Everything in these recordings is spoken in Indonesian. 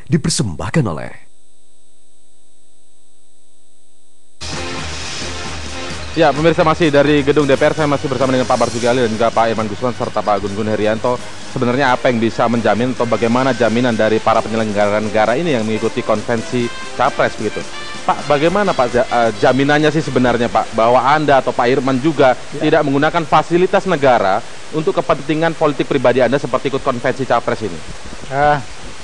dipersembahkan oleh Ya, pemirsa, masih dari gedung DPR, saya masih bersama dengan Pak Marzuki Ali dan juga Pak Irman Gusman serta Pak Gun Gun Herianto. Sebenarnya apa yang bisa menjamin atau bagaimana jaminan dari para penyelenggara negara ini yang mengikuti konvensi Capres begitu? Pak, bagaimana Pak jaminannya sih sebenarnya Pak, bahwa Anda atau Pak Irman juga tidak menggunakan fasilitas negara untuk kepentingan politik pribadi Anda seperti ikut konvensi Capres ini?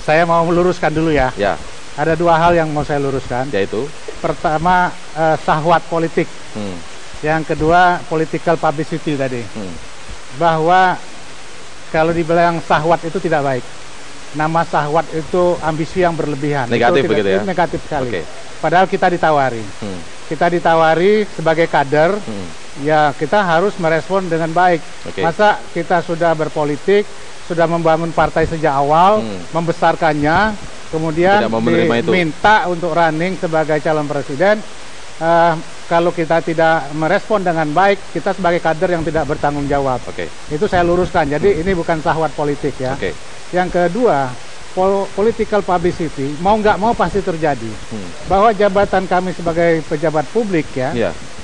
Saya mau meluruskan dulu ya. Ya. Ada dua hal yang mau saya luruskan. Yaitu? Pertama, syahwat politik. Yang kedua, political publicity tadi. Bahwa kalau dibilang syahwat itu tidak baik. Nama syahwat itu ambisi yang berlebihan. Negatif itu begitu ya? Negatif sekali. Okay. Padahal kita ditawari. Kita ditawari sebagai kader, ya kita harus merespon dengan baik. Masa kita sudah berpolitik, sudah membangun partai sejak awal, membesarkannya, kemudian diminta untuk running sebagai calon presiden. Kalau kita tidak merespon dengan baik, kita sebagai kader yang tidak bertanggung jawab. Itu saya luruskan. Jadi ini bukan syahwat politik ya. Yang kedua, political publicity mau nggak mau pasti terjadi. Bahwa jabatan kami sebagai pejabat publik ya,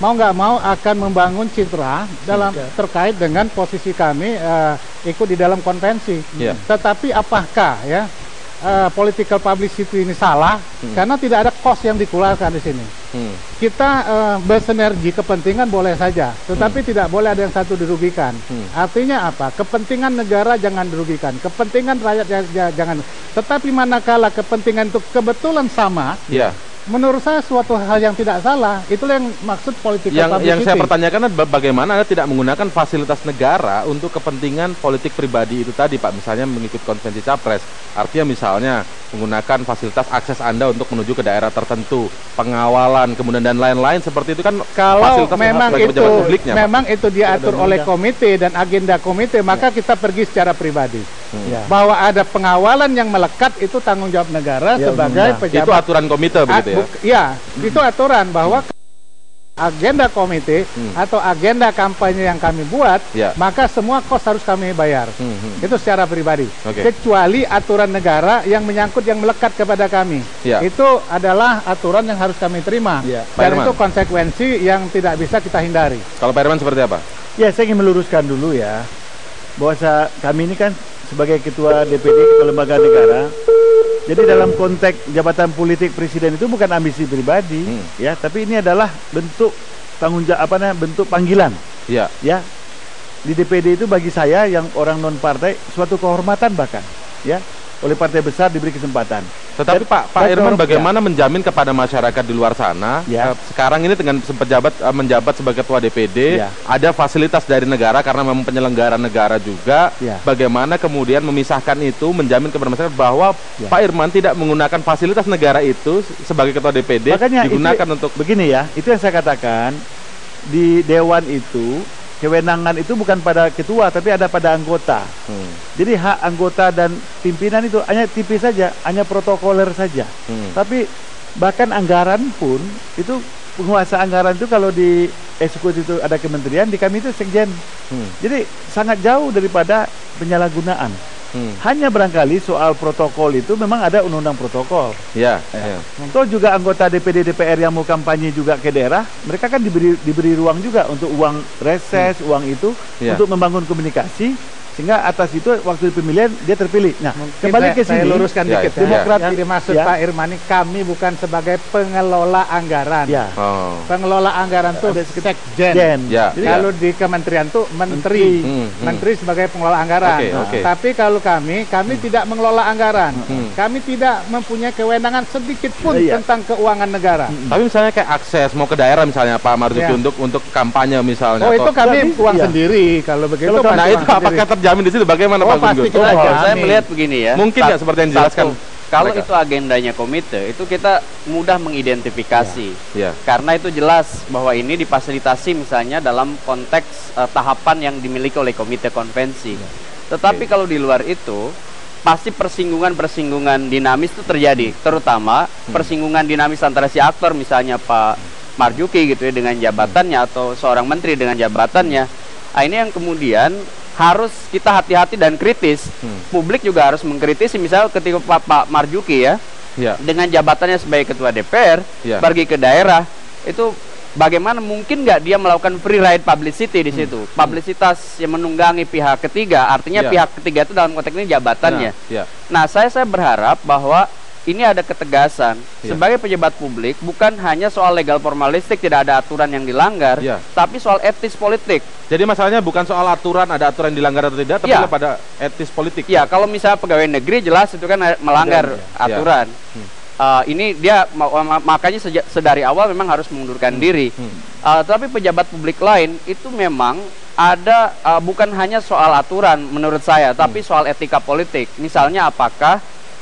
mau nggak mau akan membangun citra dalam terkait dengan posisi kami ikut di dalam konvensi. Tetapi apakah ya political publicity ini salah? Karena tidak ada cost yang dikeluarkan di sini. Kita bersinergi kepentingan boleh saja, tetapi tidak boleh ada yang satu dirugikan. Artinya apa? Kepentingan negara jangan dirugikan, kepentingan rakyat jangan. Tetapi manakala kepentingan itu kebetulan sama, menurut saya suatu hal yang tidak salah. Itulah yang maksud political publicity. Yang saya pertanyakan adalah bagaimana Anda tidak menggunakan fasilitas negara untuk kepentingan politik pribadi itu tadi, Pak. Misalnya mengikuti konvensi Capres. Artinya misalnya menggunakan fasilitas akses Anda untuk menuju ke daerah tertentu, pengawalan, kemudian dan lain-lain seperti itu kan. Kalau memang itu diatur oleh komite dan agenda komite, maka kita pergi secara pribadi. Bahwa ada pengawalan yang melekat itu tanggung jawab negara sebagai pejabat. Itu aturan komite begitu ya? Itu aturan bahwa agenda komite atau agenda kampanye yang kami buat, maka semua kos harus kami bayar. Itu secara pribadi. Kecuali aturan negara yang menyangkut yang melekat kepada kami. Itu adalah aturan yang harus kami terima. Dan itu konsekuensi yang tidak bisa kita hindari. Kalau Pak Irman seperti apa? Ya, saya ingin meluruskan dulu ya, bahwa kami ini kan sebagai ketua DPD, ketua lembaga negara. Jadi dalam konteks jabatan politik presiden itu bukan ambisi pribadi, ya, tapi ini adalah bentuk tanggung jawab, bentuk panggilan. Ya, di DPD itu bagi saya yang orang non partai suatu kehormatan bahkan, ya, oleh partai besar diberi kesempatan. Tetapi Pak Irman bagaimana menjamin kepada masyarakat di luar sana, sekarang ini dengan menjabat sebagai ketua DPD, ada fasilitas dari negara karena memang penyelenggara negara juga, bagaimana kemudian memisahkan itu, menjamin kepada masyarakat bahwa Pak Irman tidak menggunakan fasilitas negara itu sebagai ketua DPD. Makanya digunakan untuk begini ya, itu yang saya katakan, di Dewan itu kewenangan itu bukan pada ketua tapi ada pada anggota. Jadi hak anggota dan pimpinan itu hanya tipis saja, hanya protokoler saja. Tapi bahkan anggaran pun itu, penguasa anggaran itu kalau di eksekutif itu ada kementerian, di kami itu sekjen. Jadi sangat jauh daripada penyalahgunaan. Hanya barangkali soal protokol itu memang ada undang-undang protokol. Toh juga anggota DPD DPR yang mau kampanye juga ke daerah, mereka kan diberi ruang juga untuk uang reses, uang itu untuk membangun komunikasi. Sehingga atas itu waktu pemilihan dia terpilih. Nah, kembali ke sini. Saya luruskan dikit. Demokrat yang dimaksud Pak Irman, kami bukan sebagai pengelola anggaran. Pengelola anggaran itu sekjen. Jadi kalau di kementerian itu menteri. Menteri sebagai pengelola anggaran. Tapi kalau kami tidak mengelola anggaran. Kami tidak mempunyai kewenangan sedikit pun tentang keuangan negara. Tapi misalnya kayak akses mau ke daerah misalnya Pak Marzuki untuk kampanye misalnya. Oh, itu kami uang sendiri kalau begitu. Nah, itu apakah terjamin di situ bagaimana Pak Gun Gun? Saya melihat begini ya. Mungkin nggak seperti yang dijelaskan. Kalau itu agendanya komite, itu kita mudah mengidentifikasi. Karena itu jelas bahwa ini difasilitasi misalnya dalam konteks tahapan yang dimiliki oleh komite konvensi. Tetapi kalau di luar itu, pasti persinggungan-persinggungan dinamis itu terjadi. Terutama persinggungan dinamis antara si aktor, misalnya Pak Marzuki gitu ya dengan jabatannya, atau seorang menteri dengan jabatannya. Nah, ini yang kemudian harus kita hati-hati dan kritis. Publik juga harus mengkritisi, misalnya ketika Pak Marzuki dengan jabatannya sebagai ketua DPR pergi ke daerah, itu bagaimana mungkin nggak dia melakukan free ride publicity di situ, publisitas yang menunggangi pihak ketiga, artinya pihak ketiga itu dalam konteks ini jabatannya. Nah, saya berharap bahwa ini ada ketegasan sebagai pejabat publik, bukan hanya soal legal formalistik, tidak ada aturan yang dilanggar, tapi soal etis politik. Jadi masalahnya bukan soal aturan, ada aturan yang dilanggar atau tidak, tapi pada etis politik. Ya, kalau misalnya pegawai negeri jelas itu kan melanggar aturan. Ini dia makanya sedari awal memang harus mengundurkan diri. Tapi pejabat publik lain itu memang ada bukan hanya soal aturan menurut saya, tapi soal etika politik. Misalnya apakah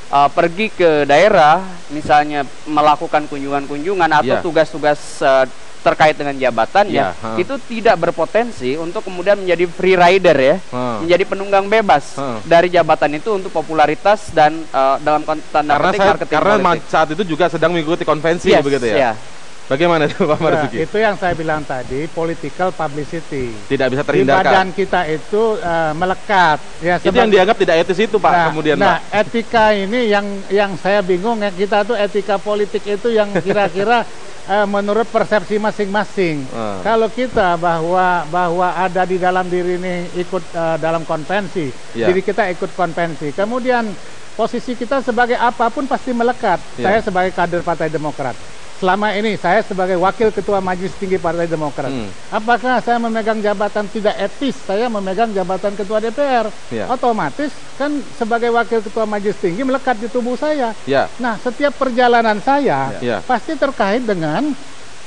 pergi ke daerah, misalnya melakukan kunjungan-kunjungan atau tugas-tugas terkait dengan jabatannya, itu tidak berpotensi untuk kemudian menjadi free rider menjadi penunggang bebas dari jabatan itu untuk popularitas dan dalam tanda petik marketing karena politik. Saat itu juga sedang mengikuti konvensi begitu ya. Bagaimana itu Pak Marzuki? Itu yang saya bilang tadi, political publicity. Tidak bisa terhindarkan. Di badan kita itu melekat. Ya, itu yang dianggap tidak etis itu Pak kemudian Pak. Etika ini yang saya bingung ya, kita tuh etika politik itu yang kira-kira menurut persepsi masing-masing. Kalau kita bahwa ada di dalam diri ini ikut dalam konvensi, diri kita ikut konvensi. Kemudian posisi kita sebagai apapun pasti melekat. Saya sebagai kader Partai Demokrat. Selama ini saya sebagai wakil ketua Majelis Tinggi Partai Demokrat. Apakah saya memegang jabatan tidak etis? Saya memegang jabatan ketua DPR. Otomatis kan sebagai wakil ketua Majelis Tinggi melekat di tubuh saya. Nah, setiap perjalanan saya pasti terkait dengan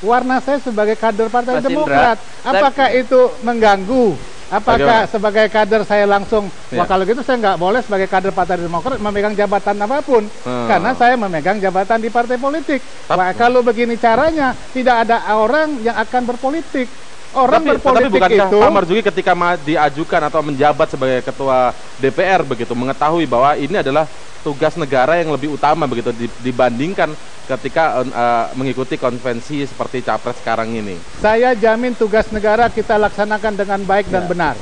warna saya sebagai kader Partai Demokrat. Apakah itu mengganggu? Apakah sebagai kader saya langsung, wah kalau gitu saya nggak boleh sebagai kader Partai Demokrat memegang jabatan apapun, karena saya memegang jabatan di partai politik. Wah, kalau begini caranya, tidak ada orang yang akan berpolitik. Orang berpolitik tapi itu. Pak Marzuki ketika diajukan atau menjabat sebagai ketua DPR begitu, mengetahui bahwa ini adalah tugas negara yang lebih utama begitu dibandingkan ketika mengikuti konvensi seperti Capres sekarang ini. Saya jamin tugas negara kita laksanakan dengan baik dan benar.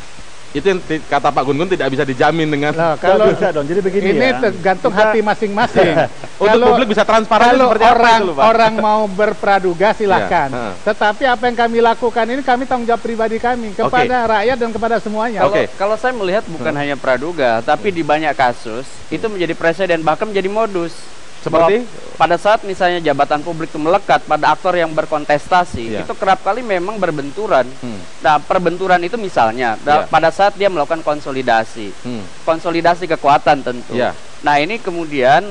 Itu yang kata Pak Gun Gun tidak bisa dijamin dengan kalau bisa dong. Jadi begini ini tergantung hati masing-masing. Untuk publik bisa transparan kalau orang mau berpraduga silahkan. Tetapi apa yang kami lakukan ini kami tanggung jawab pribadi kami kepada rakyat dan kepada semuanya. Kalau saya melihat bukan hanya praduga, tapi di banyak kasus itu menjadi presiden, bahkan menjadi modus. Seperti pada saat misalnya jabatan publik itu melekat pada aktor yang berkontestasi, itu kerap kali memang berbenturan. Nah, perbenturan itu misalnya pada saat dia melakukan konsolidasi, konsolidasi kekuatan tentu. Nah, ini kemudian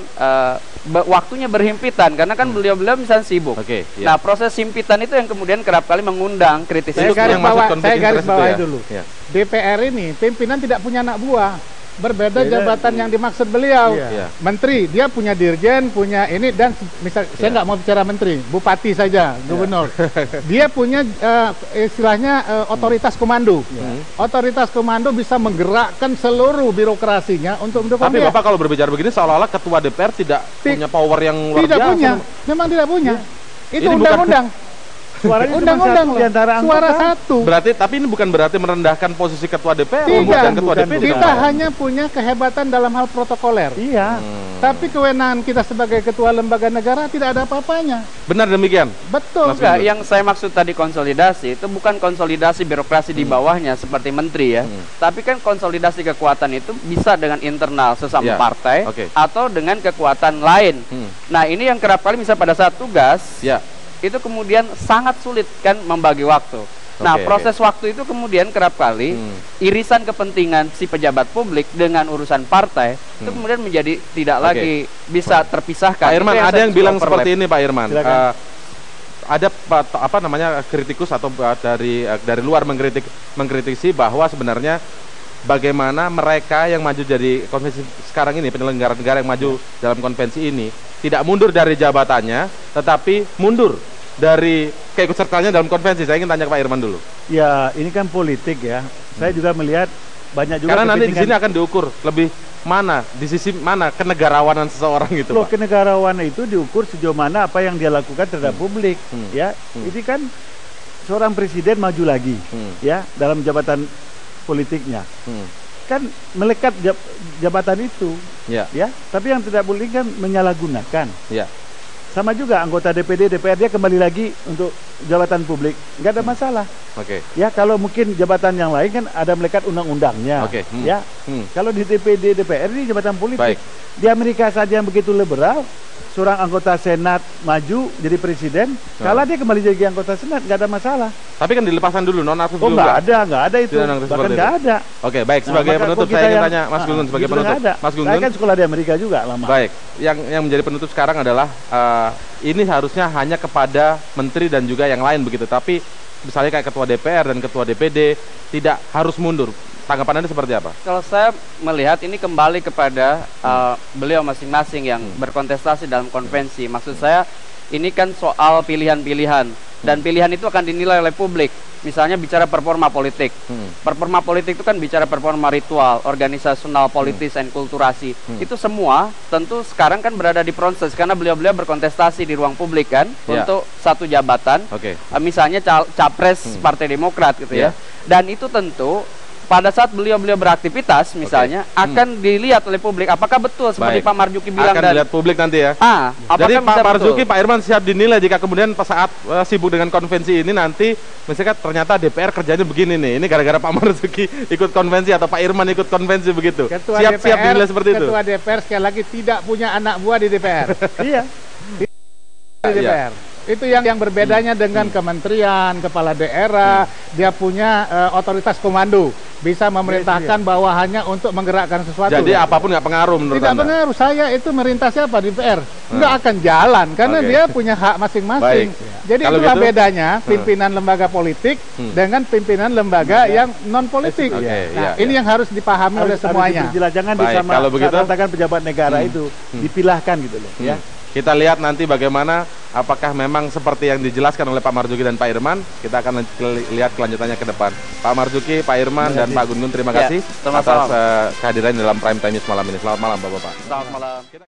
waktunya berhimpitan karena kan beliau-beliau misalnya sibuk. Nah, proses himpitan itu yang kemudian kerap kali mengundang kritisisme. Saya garis bawahi dulu. DPR ini pimpinan tidak punya anak buah. Berbeda jabatan yang dimaksud beliau. Menteri, dia punya dirjen, punya ini, dan misal saya nggak mau bicara menteri, bupati saja, gubernur. Dia punya istilahnya otoritas komando. Otoritas komando bisa menggerakkan seluruh birokrasinya untuk mendukung dia. Tapi Bapak kalau berbicara begini seolah-olah ketua DPR tidak punya power yang luar biasa. Tidak punya, memang tidak punya. Itu undang-undang. Undang-undang suara satu. Berarti, tapi ini bukan berarti merendahkan posisi ketua DPR. Tidak, ketua DPR kita hanya punya kehebatan dalam hal protokoler. Tapi kewenangan kita sebagai ketua lembaga negara tidak ada apa-apanya. Benar demikian? Betul. Yang saya maksud tadi konsolidasi itu bukan konsolidasi birokrasi di bawahnya seperti menteri ya. Tapi kan konsolidasi kekuatan itu bisa dengan internal sesama partai atau dengan kekuatan lain. Nah, ini yang kerap kali misalnya pada saat tugas itu kemudian sangat sulit kan membagi waktu. Nah, proses waktu itu kemudian kerap kali irisan kepentingan si pejabat publik dengan urusan partai itu kemudian menjadi tidak lagi bisa terpisahkan. Pak Irman, ada yang bilang seperti ini Pak Irman. Ada apa namanya kritikus atau dari luar mengkritisi bahwa sebenarnya bagaimana mereka yang maju jadi konvensi sekarang ini, penyelenggara negara yang maju dalam konvensi ini tidak mundur dari jabatannya, tetapi mundur dari keikutsertaannya dalam konvensi. Saya ingin tanya ke Pak Irman dulu. Ya, ini kan politik ya. Saya juga melihat banyak juga. Karena nanti di sini akan diukur lebih mana, di sisi mana kenegarawanan seseorang gitu. Loh, kenegarawanan itu diukur sejauh mana apa yang dia lakukan terhadap publik. Ya, ini kan seorang presiden maju lagi, ya dalam jabatan politiknya. Kan melekat jabatan itu, ya. Tapi yang tidak boleh kan menyalahgunakan. Sama juga anggota DPD, DPR dia kembali lagi untuk jabatan publik, nggak ada masalah. Ya kalau mungkin jabatan yang lain kan ada melekat undang-undangnya. Ya. Kalau di DPD, DPR ini jabatan politik. Di Amerika saja yang begitu liberal, seorang anggota Senat maju jadi presiden, kalah dia kembali jadi anggota Senat, nggak ada masalah. Tapi kan dilepaskan dulu, nonaktif dulu. Nggak ada itu, bahkan nggak ada. Oke, baik. Sebagai penutup saya ingin tanya Mas Gun Gun sebagai penutup. Mas Gun Gun, saya kan sekolah di Amerika juga lama. Baik, yang menjadi penutup sekarang adalah ini harusnya hanya kepada menteri dan juga yang lain begitu. Tapi misalnya kayak ketua DPR dan ketua DPD tidak harus mundur. Tanggapan Anda seperti apa? Kalau saya melihat ini kembali kepada beliau masing-masing yang berkontestasi dalam konvensi. Maksud saya ini kan soal pilihan-pilihan dan pilihan itu akan dinilai oleh publik. Misalnya bicara performa politik. Performa politik itu kan bicara performa ritual, organisasional, politis, dan kulturasi. Itu semua tentu sekarang kan berada di proses karena beliau-beliau berkontestasi di ruang publik kan untuk satu jabatan. Misalnya capres Partai Demokrat gitu ya. Dan itu tentu pada saat beliau-beliau beraktivitas misalnya akan dilihat oleh publik apakah betul seperti Pak Marzuki bilang akan dilihat publik nanti ya. Jadi Pak Marzuki, Pak Irman siap dinilai jika kemudian saat sibuk dengan konvensi ini nanti misalkan ternyata DPR kerjanya begini nih. Ini gara-gara Pak Marzuki ikut konvensi atau Pak Irman ikut konvensi begitu. Siap dinilai seperti itu. Ketua DPR sekali lagi tidak punya anak buah di DPR. Iya. Di DPR. Itu yang berbedanya dengan kementerian, kepala daerah, dia punya otoritas komando, bisa memerintahkan bawahannya untuk menggerakkan sesuatu. Jadi apapun nggak pengaruh menurut Anda? Tidak pengaruh, saya itu merintah siapa di DPR, nggak akan jalan, karena dia punya hak masing-masing. Jadi kalau itulah gitu, bedanya pimpinan lembaga politik dengan pimpinan lembaga yang non-politik. Ini yang harus dipahami oleh semuanya. Jangan disamaratakan pejabat negara itu, dipilahkan gitu loh. Ya. Kita lihat nanti bagaimana, apakah memang seperti yang dijelaskan oleh Pak Marzuki dan Pak Irman. Kita akan lihat kelanjutannya ke depan. Pak Marzuki, Pak Irman, dan Pak Gun Gun, terima kasih atas kehadiran dalam Prime Time News malam ini. Selamat malam Bapak-Bapak. Selamat malam.